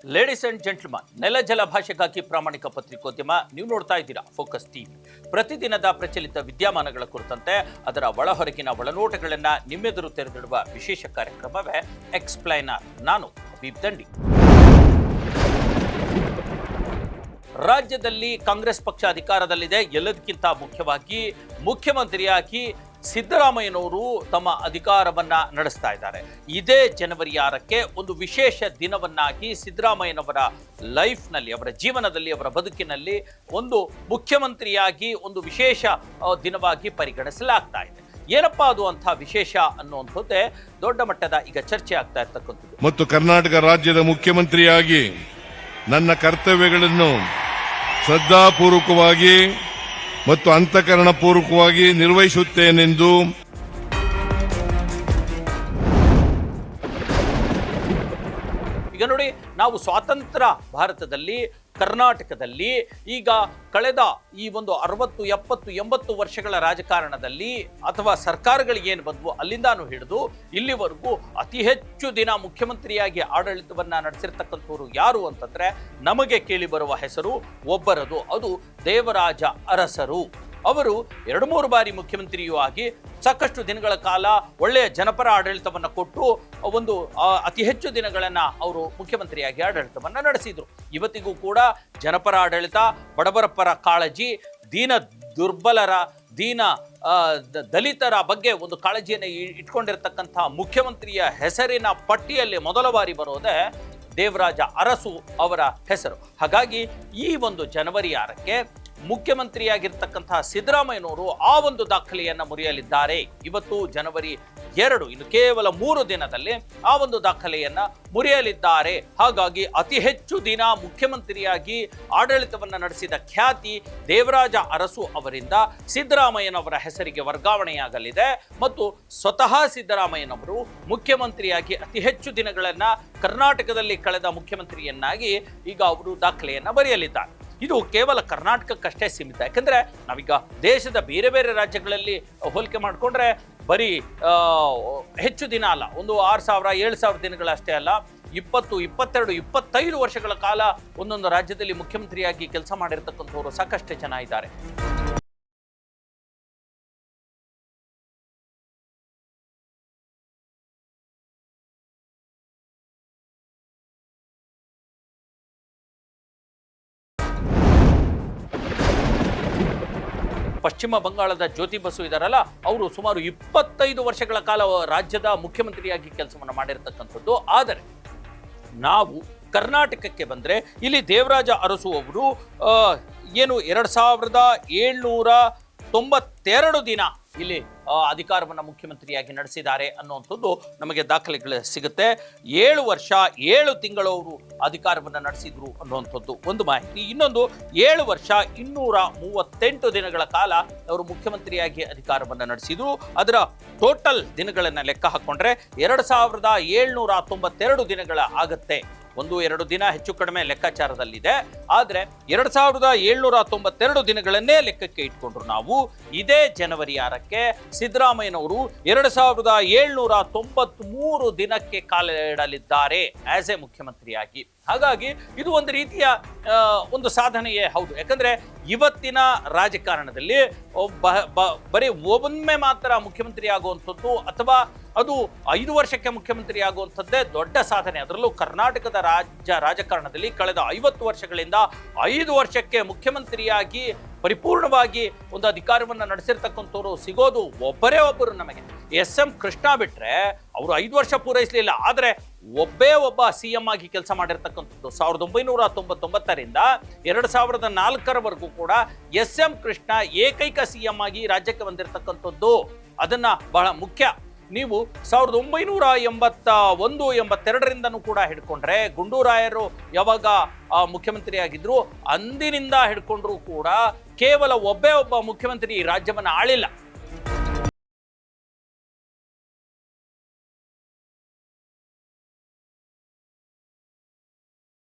Ladies and gentleman, ನೆಲ ಜಲ ಭಾಷೆಗಾಗಿ ಪ್ರಾಮಾಣಿಕ ಪತ್ರಿಕೋದ್ಯಮ. ನೀವು ನೋಡ್ತಾ ಇದ್ದೀರಾ ಫೋಕಸ್ ಟಿವಿ. ಪ್ರತಿದಿನದ ಪ್ರಚಲಿತ ವಿದ್ಯಮಾನಗಳ ಕುರಿತಂತೆ ಅದರ ಒಳಹೊರಗಿನ ಒಳನೋಟಗಳನ್ನು ನಿಮ್ಮೆದುರು ತೆರೆದಿಡುವ ವಿಶೇಷ ಕಾರ್ಯಕ್ರಮವೇ ಎಕ್ಸ್ಪ್ಲೈನರ್. ನಾನು ಹಬೀಬ್ ದಂಡಿ. ರಾಜ್ಯದಲ್ಲಿ ಕಾಂಗ್ರೆಸ್ ಪಕ್ಷ ಅಧಿಕಾರದಲ್ಲಿದೆ. ಎಲ್ಲದಕ್ಕಿಂತ ಮುಖ್ಯವಾಗಿ ಮುಖ್ಯಮಂತ್ರಿಯಾಗಿ ಸಿದ್ದರಾಮಯ್ಯನವರು ತಮ್ಮ ಅಧಿಕಾರವನ್ನ ನಡೆಸ್ತಾ ಇದ್ದಾರೆ. ಇದೇ ಜನವರಿ 6ಕ್ಕೆ ಒಂದು ವಿಶೇಷ ದಿನವನ್ನಾಗಿ ಸಿದ್ದರಾಮಯ್ಯನವರ ಲೈಫ್ನಲ್ಲಿ, ಅವರ ಜೀವನದಲ್ಲಿ, ಅವರ ಬದುಕಿನಲ್ಲಿ ಒಂದು ಮುಖ್ಯಮಂತ್ರಿಯಾಗಿ ಒಂದು ವಿಶೇಷ ದಿನವಾಗಿ ಪರಿಗಣಿಸಲಾಗ್ತಾ ಇದೆ. ಏನಪ್ಪಾ ಅದು ಅಂತ ವಿಶೇಷ ಅನ್ನುವಂಥದ್ದೇ ದೊಡ್ಡ ಮಟ್ಟದ ಈಗ ಚರ್ಚೆ ಆಗ್ತಾ ಇರ್ತಕ್ಕಂಥದ್ದು. ಮತ್ತು ಕರ್ನಾಟಕ ರಾಜ್ಯದ ಮುಖ್ಯಮಂತ್ರಿಯಾಗಿ ನನ್ನ ಕರ್ತವ್ಯಗಳನ್ನು ಶ್ರದ್ಧಾಪೂರ್ವಕವಾಗಿ ಮತ್ತು ಅಂತಃಕರಣಪೂರ್ವಕವಾಗಿ ನಿರ್ವಹಿಸುತ್ತೇನೆಂದು ಈಗ ನೋಡಿ, ನಾವು ಸ್ವಾತಂತ್ರ್ಯ ಭಾರತದಲ್ಲಿ, ಕರ್ನಾಟಕದಲ್ಲಿ ಈಗ ಕಳೆದ ಈ ಒಂದು 60, 70, 80 ವರ್ಷಗಳ ರಾಜಕಾರಣದಲ್ಲಿ ಅಥವಾ ಸರ್ಕಾರಗಳಿಗೇನು ಬಂದ್ವು ಅಲ್ಲಿಂದಾನು ಹಿಡಿದು ಇಲ್ಲಿವರೆಗೂ ಅತಿ ಹೆಚ್ಚು ದಿನ ಮುಖ್ಯಮಂತ್ರಿಯಾಗಿ ಆಡಳಿತವನ್ನ ನಡೆಸಿರ್ತಕ್ಕಂಥವ್ರು ಯಾರು ಅಂತಂದ್ರೆ ನಮಗೆ ಕೇಳಿ ಬರುವ ಹೆಸರು ಒಬ್ಬರದು. ಅದು ದೇವರಾಜ ಅರಸರು. ಅವರು 2-3 ಬಾರಿ ಮುಖ್ಯಮಂತ್ರಿಯೂ ಆಗಿ ಸಾಕಷ್ಟು ದಿನಗಳ ಕಾಲ ಒಳ್ಳೆಯ ಜನಪರ ಆಡಳಿತವನ್ನು ಕೊಟ್ಟು ಒಂದು ಅತಿ ಹೆಚ್ಚು ದಿನಗಳನ್ನ ಅವರು ಮುಖ್ಯಮಂತ್ರಿಯಾಗಿ ಆಡಳಿತವನ್ನ ನಡೆಸಿದ್ರು. ಇವತ್ತಿಗೂ ಕೂಡ ಜನಪರ ಆಡಳಿತ, ಬಡವರ ಪರ ಕಾಳಜಿ, ದೀನ ದುರ್ಬಲರ, ದಲಿತರ ಬಗ್ಗೆ ಒಂದು ಕಾಳಜಿಯನ್ನು ಇಟ್ಕೊಂಡಿರ್ತಕ್ಕಂಥ ಮುಖ್ಯಮಂತ್ರಿಯ ಹೆಸರಿನ ಪಟ್ಟಿಯಲ್ಲಿ ಮೊದಲ ಬಾರಿ ಬರೋದೇ ದೇವರಾಜ ಅರಸು ಅವರ ಹೆಸರು. ಹಾಗಾಗಿ ಈ ಒಂದು ಜನವರಿ 6ಕ್ಕೆ ಮುಖ್ಯಮಂತ್ರಿಯಾಗಿರ್ತಕ್ಕಂತಹ ಸಿದ್ದರಾಮಯ್ಯನವರು ಆ ಒಂದು ದಾಖಲೆಯನ್ನು ಮುರಿಯಲಿದ್ದಾರೆ. ಇವತ್ತು ಜನವರಿ 2, ಇನ್ನು ಕೇವಲ 3 ದಿನದಲ್ಲಿ ಆ ಒಂದು ದಾಖಲೆಯನ್ನ ಮುರಿಯಲಿದ್ದಾರೆ. ಹಾಗಾಗಿ ಅತಿ ಹೆಚ್ಚು ದಿನ ಮುಖ್ಯಮಂತ್ರಿಯಾಗಿ ಆಡಳಿತವನ್ನು ನಡೆಸಿದ ಖ್ಯಾತಿ ದೇವರಾಜ ಅರಸು ಅವರಿಂದ ಸಿದ್ದರಾಮಯ್ಯನವರ ಹೆಸರಿಗೆ ವರ್ಗಾವಣೆಯಾಗಲಿದೆ. ಮತ್ತು ಸ್ವತಃ ಸಿದ್ದರಾಮಯ್ಯನವರು ಮುಖ್ಯಮಂತ್ರಿಯಾಗಿ ಅತಿ ಹೆಚ್ಚು ದಿನಗಳನ್ನ ಕರ್ನಾಟಕದಲ್ಲಿ ಕಳೆದ ಮುಖ್ಯಮಂತ್ರಿಯನ್ನಾಗಿ ಈಗ ಅವರು ದಾಖಲೆಯನ್ನ ಬರೆಯಲಿದ್ದಾರೆ. ಇದು ಕೇವಲ ಕರ್ನಾಟಕಕ್ಕಷ್ಟೇ ಸೀಮಿತ. ಯಾಕಂದ್ರೆ ನಾವೀಗ ದೇಶದ ಬೇರೆ ಬೇರೆ ರಾಜ್ಯಗಳಲ್ಲಿ ಹೋಲಿಕೆ ಮಾಡಿಕೊಂಡ್ರೆ ಬರೀ ಹೆಚ್ಚು ದಿನ ಅಲ್ಲ, ಒಂದು 6,000, 7,000 ದಿನಗಳಷ್ಟೇ ಅಲ್ಲ, 20, 22, 25 ವರ್ಷಗಳ ಕಾಲ ಒಂದೊಂದು ರಾಜ್ಯದಲ್ಲಿ ಮುಖ್ಯಮಂತ್ರಿಯಾಗಿ ಕೆಲಸ ಮಾಡಿರ್ತಕ್ಕಂಥವ್ರು ಸಾಕಷ್ಟು ಜನ ಇದ್ದಾರೆ. ಪಶ್ಚಿಮ ಬಂಗಾಳದ ಜ್ಯೋತಿ ಬಸು ಇದಾರಲ್ಲ, ಅವರು ಸುಮಾರು 25 ವರ್ಷಗಳ ಕಾಲ ರಾಜ್ಯದ ಮುಖ್ಯಮಂತ್ರಿಯಾಗಿ ಕೆಲಸವನ್ನು ಮಾಡಿರ್ತಕ್ಕಂಥದ್ದು. ಆದರೆ ನಾವು ಕರ್ನಾಟಕಕ್ಕೆ ಬಂದರೆ ಇಲ್ಲಿ ದೇವರಾಜ ಅರಸು ಅವರು ಏನು 2792 ದಿನ ಇಲ್ಲಿ ಅಧಿಕಾರವನ್ನು ಮುಖ್ಯಮಂತ್ರಿಯಾಗಿ ನಡೆಸಿದ್ದಾರೆ ಅನ್ನುವಂಥದ್ದು ನಮಗೆ ದಾಖಲೆಗಳು ಸಿಗುತ್ತೆ. 7 ವರ್ಷ 7 ತಿಂಗಳು ಅವರು ಅಧಿಕಾರವನ್ನು ನಡೆಸಿದ್ರು ಅನ್ನುವಂಥದ್ದು ಒಂದು ಮಾಹಿತಿ. ಇನ್ನೊಂದು 7 ವರ್ಷ 238 ದಿನಗಳ ಕಾಲ ಅವರು ಮುಖ್ಯಮಂತ್ರಿಯಾಗಿ ಅಧಿಕಾರವನ್ನು ನಡೆಸಿದ್ರು. ಅದರ ಟೋಟಲ್ ದಿನಗಳನ್ನು ಲೆಕ್ಕ ಹಾಕೊಂಡ್ರೆ 2792 ದಿನಗಳ ಆಗತ್ತೆ. 1-2 ದಿನ ಹೆಚ್ಚು ಕಡಿಮೆ ಲೆಕ್ಕಾಚಾರದಲ್ಲಿದೆ. ಆದರೆ 2792 ದಿನಗಳನ್ನೇ ಲೆಕ್ಕಕ್ಕೆ ಇಟ್ಕೊಂಡ್ರು ನಾವು. ಇದೇ ಜನವರಿ 6ಕ್ಕೆ ಸಿದ್ದರಾಮಯ್ಯನವರು 2793 ದಿನಕ್ಕೆ ಕಾಲ ಇಡಲಿದ್ದಾರೆ ಆಸ್ ಎ ಮುಖ್ಯಮಂತ್ರಿಯಾಗಿ. ಹಾಗಾಗಿ ಇದು ಒಂದು ರೀತಿಯ ಒಂದು ಸಾಧನೆಯೇ ಹೌದು. ಯಾಕಂದ್ರೆ ಇವತ್ತಿನ ರಾಜಕಾರಣದಲ್ಲಿ ಬರೀ ಒಮ್ಮೆ ಮಾತ್ರ ಮುಖ್ಯಮಂತ್ರಿ ಆಗುವಂಥದ್ದು ಅಥವಾ ಅದು 5 ವರ್ಷಕ್ಕೆ ಮುಖ್ಯಮಂತ್ರಿ ಆಗುವಂಥದ್ದೇ ದೊಡ್ಡ ಸಾಧನೆ. ಅದರಲ್ಲೂ ಕರ್ನಾಟಕದ ರಾಜಕಾರಣದಲ್ಲಿ ಕಳೆದ 50 ವರ್ಷಗಳಿಂದ 5 ವರ್ಷಕ್ಕೆ ಮುಖ್ಯಮಂತ್ರಿಯಾಗಿ ಪರಿಪೂರ್ಣವಾಗಿ ಒಂದು ಅಧಿಕಾರವನ್ನು ನಡೆಸಿರ್ತಕ್ಕಂಥವ್ರು ಸಿಗೋದು ಒಬ್ಬರೇ ಒಬ್ಬರು ನಮಗೆ. ಎಸ್.ಎಂ. ಕೃಷ್ಣ ಬಿಟ್ರೆ ಅವರು 5 ವರ್ಷ ಪೂರೈಸಲಿಲ್ಲ. ಆದರೆ ಒಬ್ಬೇ ಒಬ್ಬ CM ಆಗಿ ಕೆಲಸ ಮಾಡಿರ್ತಕ್ಕಂಥದ್ದು 1999ರಿಂದ 2004ರವರೆಗೂ ಕೂಡ ಎಸ್.ಎಂ. ಕೃಷ್ಣ ಏಕೈಕ CM ಆಗಿ ರಾಜ್ಯಕ್ಕೆ ಬಂದಿರತಕ್ಕಂಥದ್ದು. ಅದನ್ನ ಬಹಳ ಮುಖ್ಯ. ನೀವು 1981, 82ರಿಂದನೂ ಕೂಡ ಹಿಡ್ಕೊಂಡ್ರೆ, ಗುಂಡೂರಾಯರು ಯಾವಾಗ ಮುಖ್ಯಮಂತ್ರಿ ಆಗಿದ್ರು ಅಂದಿನಿಂದ ಹಿಡ್ಕೊಂಡ್ರು ಕೂಡ ಕೇವಲ ಒಬ್ಬೇ ಒಬ್ಬ ಮುಖ್ಯಮಂತ್ರಿ ಈ ರಾಜ್ಯವನ್ನು ಆಳಿಲ್ಲ.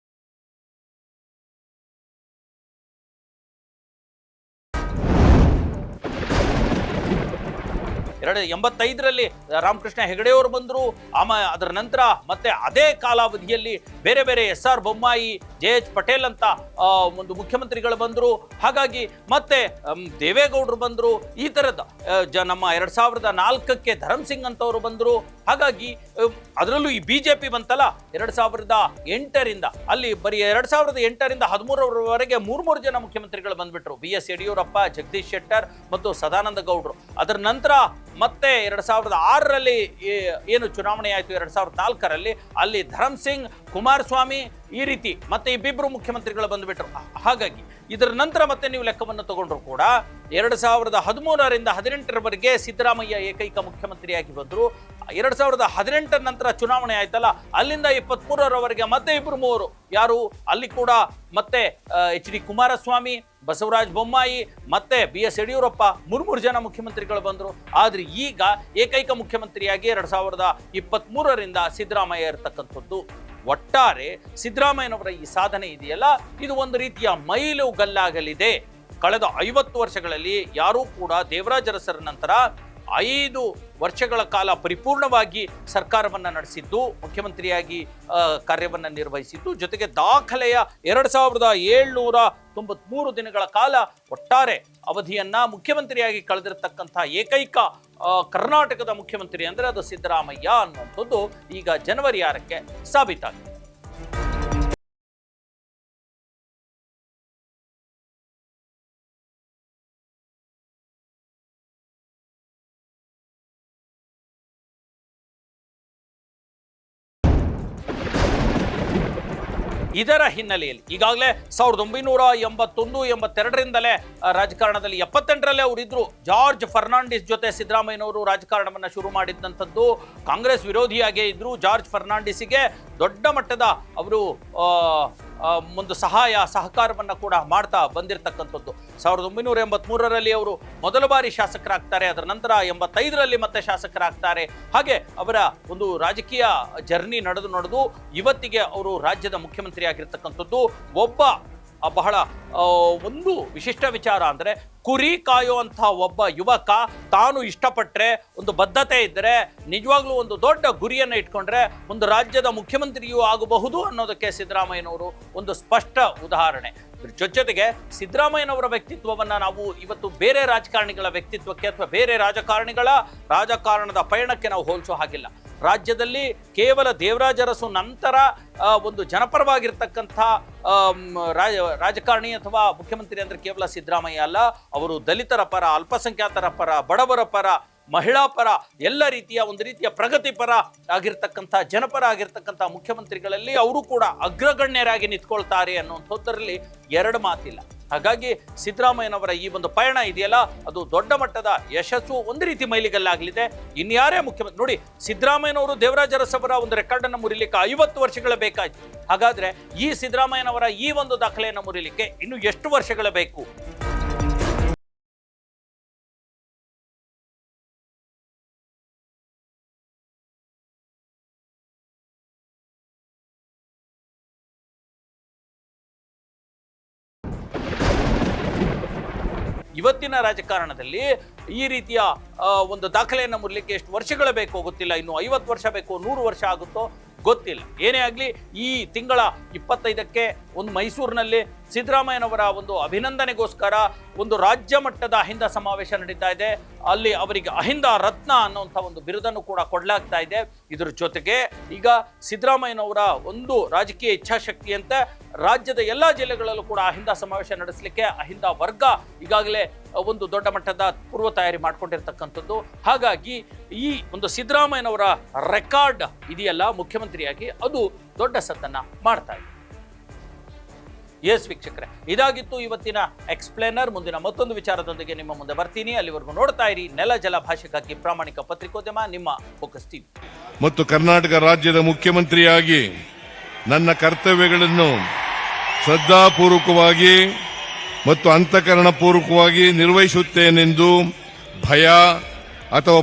85ರಲ್ಲಿ ರಾಮಕೃಷ್ಣ ಹೆಗಡೆಯವರು ಬಂದರು. ಅದರ ನಂತರ ಮತ್ತೆ ಅದೇ ಕಾಲಾವಧಿಯಲ್ಲಿ ಬೇರೆ ಬೇರೆ SR ಬೊಮ್ಮಾಯಿ, JH ಪಟೇಲ್ ಅಂತ ಒಂದು ಮುಖ್ಯಮಂತ್ರಿಗಳು ಬಂದರು. ಹಾಗಾಗಿ ಮತ್ತೆ ದೇವೇಗೌಡರು ಬಂದರು. ಈ ಥರದ ನಮ್ಮ 2004ಕ್ಕೆ ಧರಮ್ ಸಿಂಗ್ ಅಂತವರು ಬಂದರು. ಹಾಗಾಗಿ ಅದರಲ್ಲೂ ಈ BJP ಬಂತಲ್ಲ 2008ರಿಂದ, ಅಲ್ಲಿ ಬರೀ 2008ರಿಂದ 13ರವರೆಗೆ ಮೂರು ಜನ ಮುಖ್ಯಮಂತ್ರಿಗಳು ಬಂದ್ಬಿಟ್ರು. BS ಯಡಿಯೂರಪ್ಪ, ಜಗದೀಶ್ ಶೆಟ್ಟರ್ ಮತ್ತು ಸದಾನಂದ ಗೌಡರು. ಅದರ ನಂತರ ಮತ್ತೆ 2006ರಲ್ಲಿ ಏನು ಚುನಾವಣೆ ಆಯಿತು 2004ರಲ್ಲಿ, ಅಲ್ಲಿ ಧರಮ್ ಸಿಂಗ್, ಕುಮಾರಸ್ವಾಮಿ ಈ ರೀತಿ ಮತ್ತೆ ಇಬ್ಬಿಬ್ರು ಮುಖ್ಯಮಂತ್ರಿಗಳು ಬಂದುಬಿಟ್ರು. ಹಾಗಾಗಿ ಇದರ ನಂತರ ಮತ್ತೆ ನೀವು ಲೆಕ್ಕವನ್ನು ತಗೊಂಡ್ರು ಕೂಡ 2013ರಿಂದ 18ರವರೆಗೆ ಸಿದ್ದರಾಮಯ್ಯ ಏಕೈಕ ಮುಖ್ಯಮಂತ್ರಿಯಾಗಿ ಬಂದರು. 2018 ನಂತರ ಚುನಾವಣೆ ಆಯ್ತಲ್ಲ, ಅಲ್ಲಿಂದ 23ರವರೆಗೆ ಮತ್ತೆ ಇಬ್ರು ಮೂವರು ಯಾರು, ಅಲ್ಲಿ ಕೂಡ ಮತ್ತೆ HD ಕುಮಾರಸ್ವಾಮಿ, ಬಸವರಾಜ ಬೊಮ್ಮಾಯಿ ಮತ್ತೆ BS ಯಡಿಯೂರಪ್ಪ ಮೂರು ಜನ ಮುಖ್ಯಮಂತ್ರಿಗಳು ಬಂದರು. ಆದರೆ ಈಗ ಏಕೈಕ ಮುಖ್ಯಮಂತ್ರಿಯಾಗಿ 2023ರಿಂದ ಸಿದ್ದರಾಮಯ್ಯ ಇರತಕ್ಕಂಥದ್ದು. ಒಟ್ಟಾರೆ ಸಿದ್ದರಾಮಯ್ಯನವರ ಈ ಸಾಧನೆ ಇದೆಯಲ್ಲ, ಇದು ಒಂದು ರೀತಿಯ ಮೈಲುಗಲ್ಲಾಗಲಿದೆ. ಕಳೆದ 50 ವರ್ಷಗಳಲ್ಲಿ ಯಾರೂ ಕೂಡ ದೇವರಾಜ ಅರಸರ ನಂತರ 5 ವರ್ಷಗಳ ಕಾಲ ಪರಿಪೂರ್ಣವಾಗಿ ಸರ್ಕಾರವನ್ನು ನಡೆಸಿದ್ದು, ಮುಖ್ಯಮಂತ್ರಿಯಾಗಿ ಕಾರ್ಯವನ್ನು ನಿರ್ವಹಿಸಿದ್ದು, ಜೊತೆಗೆ ದಾಖಲೆಯ 2793 ದಿನಗಳ ಕಾಲ ಒಟ್ಟಾರೆ ಅವಧಿಯನ್ನ ಮುಖ್ಯಮಂತ್ರಿಯಾಗಿ ಕಳೆದಿರತಕ್ಕಂಥ ಏಕೈಕ ಕರ್ನಾಟಕದ ಮುಖ್ಯಮಂತ್ರಿ ಅಂದರೆ ಅದು ಸಿದ್ದರಾಮಯ್ಯ ಅನ್ನುವಂಥದ್ದು ಈಗ ಜನವರಿ 6ಕ್ಕೆ ಸಾಬೀತಾಗಿದೆ. ಇದರ ಹಿನ್ನೆಲೆಯಲ್ಲಿ ಈಗಾಗಲೇ 1981-82ರಿಂದಲೇ ರಾಜಕಾರಣದಲ್ಲಿ 78ರಲ್ಲೇ ಅವರಿದ್ರು. ಜಾರ್ಜ್ ಫರ್ನಾಂಡಿಸ್ ಜೊತೆ ಸಿದ್ದರಾಮಯ್ಯನವರು ರಾಜಕಾರಣವನ್ನು ಶುರು ಮಾಡಿದ್ದಂಥದ್ದು. ಕಾಂಗ್ರೆಸ್ ವಿರೋಧಿಯಾಗೇ ಇದ್ರು. ಜಾರ್ಜ್ ಫರ್ನಾಂಡಿಸ್ಗೆ ದೊಡ್ಡ ಮಟ್ಟದ ಅವರು ಒಂದು ಸಹಕಾರವನ್ನು ಕೂಡ ಮಾಡ್ತಾ ಬಂದಿರತಕ್ಕಂಥದ್ದು. 1983ರಲ್ಲಿ ಅವರು ಮೊದಲ ಬಾರಿ ಶಾಸಕರಾಗ್ತಾರೆ. ಅದರ ನಂತರ 85ರಲ್ಲಿ ಮತ್ತೆ ಶಾಸಕರಾಗ್ತಾರೆ. ಹಾಗೆ ಅವರ ಒಂದು ರಾಜಕೀಯ ಜರ್ನಿ ನಡೆದು ಇವತ್ತಿಗೆ ಅವರು ರಾಜ್ಯದ ಮುಖ್ಯಮಂತ್ರಿ ಆಗಿರ್ತಕ್ಕಂಥದ್ದು. ಬಹಳ ಒಂದು ವಿಶಿಷ್ಟ ವಿಚಾರ ಅಂದರೆ, ಕುರಿ ಕಾಯುವಂಥ ಒಬ್ಬ ಯುವಕ ತಾನು ಇಷ್ಟಪಟ್ಟರೆ, ಒಂದು ಬದ್ಧತೆ ಇದ್ದರೆ, ನಿಜವಾಗ್ಲೂ ಒಂದು ದೊಡ್ಡ ಗುರಿಯನ್ನು ಇಟ್ಕೊಂಡ್ರೆ ಒಂದು ರಾಜ್ಯದ ಮುಖ್ಯಮಂತ್ರಿಯೂ ಆಗಬಹುದು ಅನ್ನೋದಕ್ಕೆ ಸಿದ್ದರಾಮಯ್ಯನವರು ಒಂದು ಸ್ಪಷ್ಟ ಉದಾಹರಣೆ. ಜೊತೆಗೆ ಸಿದ್ದರಾಮಯ್ಯನವರ ವ್ಯಕ್ತಿತ್ವವನ್ನು ನಾವು ಇವತ್ತು ಬೇರೆ ರಾಜಕಾರಣಿಗಳ ವ್ಯಕ್ತಿತ್ವಕ್ಕೆ ಅಥವಾ ಬೇರೆ ರಾಜಕಾರಣದ ಪಯಣಕ್ಕೆ ನಾವು ಹೋಲಿಸೋ ಹಾಗಿಲ್ಲ. ರಾಜ್ಯದಲ್ಲಿ ಕೇವಲ ದೇವರಾಜ ಅರಸು ನಂತರ ಒಂದು ಜನಪರವಾಗಿರ್ತಕ್ಕಂಥ ರಾಜಕಾರಣಿ ಅಥವಾ ಮುಖ್ಯಮಂತ್ರಿ ಅಂದರೆ ಕೇವಲ ಸಿದ್ದರಾಮಯ್ಯ ಅಲ್ಲ. ಅವರು ದಲಿತರ ಪರ, ಅಲ್ಪಸಂಖ್ಯಾತರ ಪರ, ಬಡವರ ಪರ, ಮಹಿಳಾ ಪರ, ಎಲ್ಲ ರೀತಿಯ ಒಂದು ರೀತಿಯ ಪ್ರಗತಿ ಪರ ಆಗಿರ್ತಕ್ಕಂಥ, ಜನಪರ ಆಗಿರ್ತಕ್ಕಂಥ ಮುಖ್ಯಮಂತ್ರಿಗಳಲ್ಲಿ ಅವರು ಕೂಡ ಅಗ್ರಗಣ್ಯರಾಗಿ ನಿಂತ್ಕೊಳ್ತಾರೆ ಅನ್ನುವಂಥದ್ದರಲ್ಲಿ ಎರಡು ಮಾತಿಲ್ಲ. ಹಾಗಾಗಿ ಸಿದ್ದರಾಮಯ್ಯನವರ ಈ ಒಂದು ಪಯಣ ಇದೆಯಲ್ಲ, ಅದು ದೊಡ್ಡ ಮಟ್ಟದ ಯಶಸ್ಸು, ಒಂದು ರೀತಿ ಮೈಲಿಗಲ್ಲಾಗಲಿದೆ. ಇನ್ಯಾರೇ ಮುಖ್ಯಮಂತ್ರಿ ನೋಡಿ, ಸಿದ್ದರಾಮಯ್ಯನವರು ದೇವರಾಜ ಅರಸವರ ಒಂದು ರೆಕಾರ್ಡನ್ನು ಮುರಿಲಿಕ್ಕೆ 50 ವರ್ಷಗಳು ಬೇಕಾಯಿತು. ಹಾಗಾದ್ರೆ ಈ ಸಿದ್ದರಾಮಯ್ಯನವರ ಈ ಒಂದು ದಾಖಲೆಯನ್ನು ಮುರಿಲಿಕ್ಕೆ ಇನ್ನು ಎಷ್ಟು ವರ್ಷಗಳು ಬೇಕು? ಇವತ್ತಿನ ರಾಜಕಾರಣದಲ್ಲಿ ಈ ರೀತಿಯ ಒಂದು ದಾಖಲೆಯನ್ನು ಮುರಿಲಿಕ್ಕೆ ಎಷ್ಟು ವರ್ಷಗಳು ಬೇಕೋ ಗೊತ್ತಿಲ್ಲ. ಇನ್ನು 50 ವರ್ಷ ಬೇಕೋ, 100 ವರ್ಷ ಆಗುತ್ತೋ ಗೊತ್ತಿಲ್ಲ. ಏನೇ ಆಗಲಿ, ಈ ತಿಂಗಳ 25ಕ್ಕೆ ಒಂದು ಮೈಸೂರಿನಲ್ಲಿ ಸಿದ್ದರಾಮಯ್ಯನವರ ಒಂದು ಅಭಿನಂದನೆಗೋಸ್ಕರ ಒಂದು ರಾಜ್ಯ ಮಟ್ಟದ ಅಹಿಂದ ಸಮಾವೇಶ ನಡೀತಾ ಇದೆ. ಅಲ್ಲಿ ಅವರಿಗೆ ಅಹಿಂದ ರತ್ನ ಅನ್ನುವಂಥ ಒಂದು ಬಿರುದನ್ನು ಕೂಡ ಕೊಡಲಾಗ್ತಾ ಇದೆ. ಇದರ ಜೊತೆಗೆ ಈಗ ಸಿದ್ದರಾಮಯ್ಯನವರ ಒಂದು ರಾಜಕೀಯ ಇಚ್ಛಾಶಕ್ತಿಯಂತೆ ರಾಜ್ಯದ ಎಲ್ಲ ಜಿಲ್ಲೆಗಳಲ್ಲೂ ಕೂಡ ಅಹಿಂದ ಸಮಾವೇಶ ನಡೆಸಲಿಕ್ಕೆ ಅಹಿಂದ ವರ್ಗ ಈಗಾಗಲೇ ಒಂದು ದೊಡ್ಡ ಮಟ್ಟದ ಪೂರ್ವ ತಯಾರಿ ಮಾಡ್ಕೊಂಡಿರ್ತಕ್ಕಂಥದ್ದು. ಹಾಗಾಗಿ ಈ ಒಂದು ಸಿದ್ದರಾಮಯ್ಯನವರ ರೆಕಾರ್ಡ್ ಇದೆಯಲ್ಲ ಮುಖ್ಯಮಂತ್ರಿಯಾಗಿ, ಅದು ದೊಡ್ಡ ಸದ್ದನ್ನ ಮಾಡ್ತಾ ಇದೆ. ಎಸ್ ವೀಕ್ಷಕರೇ, ಇದಾಗಿತ್ತು ಇವತ್ತಿನ ಎಕ್ಸ್ಪ್ಲೇನರ್. ಮುಂದಿನ ಮತ್ತೊಂದು ವಿಚಾರದೊಂದಿಗೆ ನಿಮ್ಮ ಮುಂದೆ ಬರ್ತೀನಿ. ಅಲ್ಲಿವರೆಗೂ ನೋಡ್ತಾ ಇರಿ ನೆಲ ಜಲ ಭಾಷೆಗಾಗಿ ಪ್ರಾಮಾಣಿಕ ಪತ್ರಿಕೋದ್ಯಮ, ನಿಮ್ಮ ಫೋಕಸ್ ಟಿವಿ. ಮತ್ತು ಕರ್ನಾಟಕ ರಾಜ್ಯದ ಮುಖ್ಯಮಂತ್ರಿಯಾಗಿ ನನ್ನ ಕರ್ತವ್ಯಗಳನ್ನು ಶ್ರದ್ಧಾಪೂರ್ವಕವಾಗಿ ಮತ್ತು ಅಂತಃಕರಣಪೂರ್ವಕವಾಗಿ ನಿರ್ವಹಿಸುತ್ತೇನೆಂದು ಭಯ ಅಥವಾ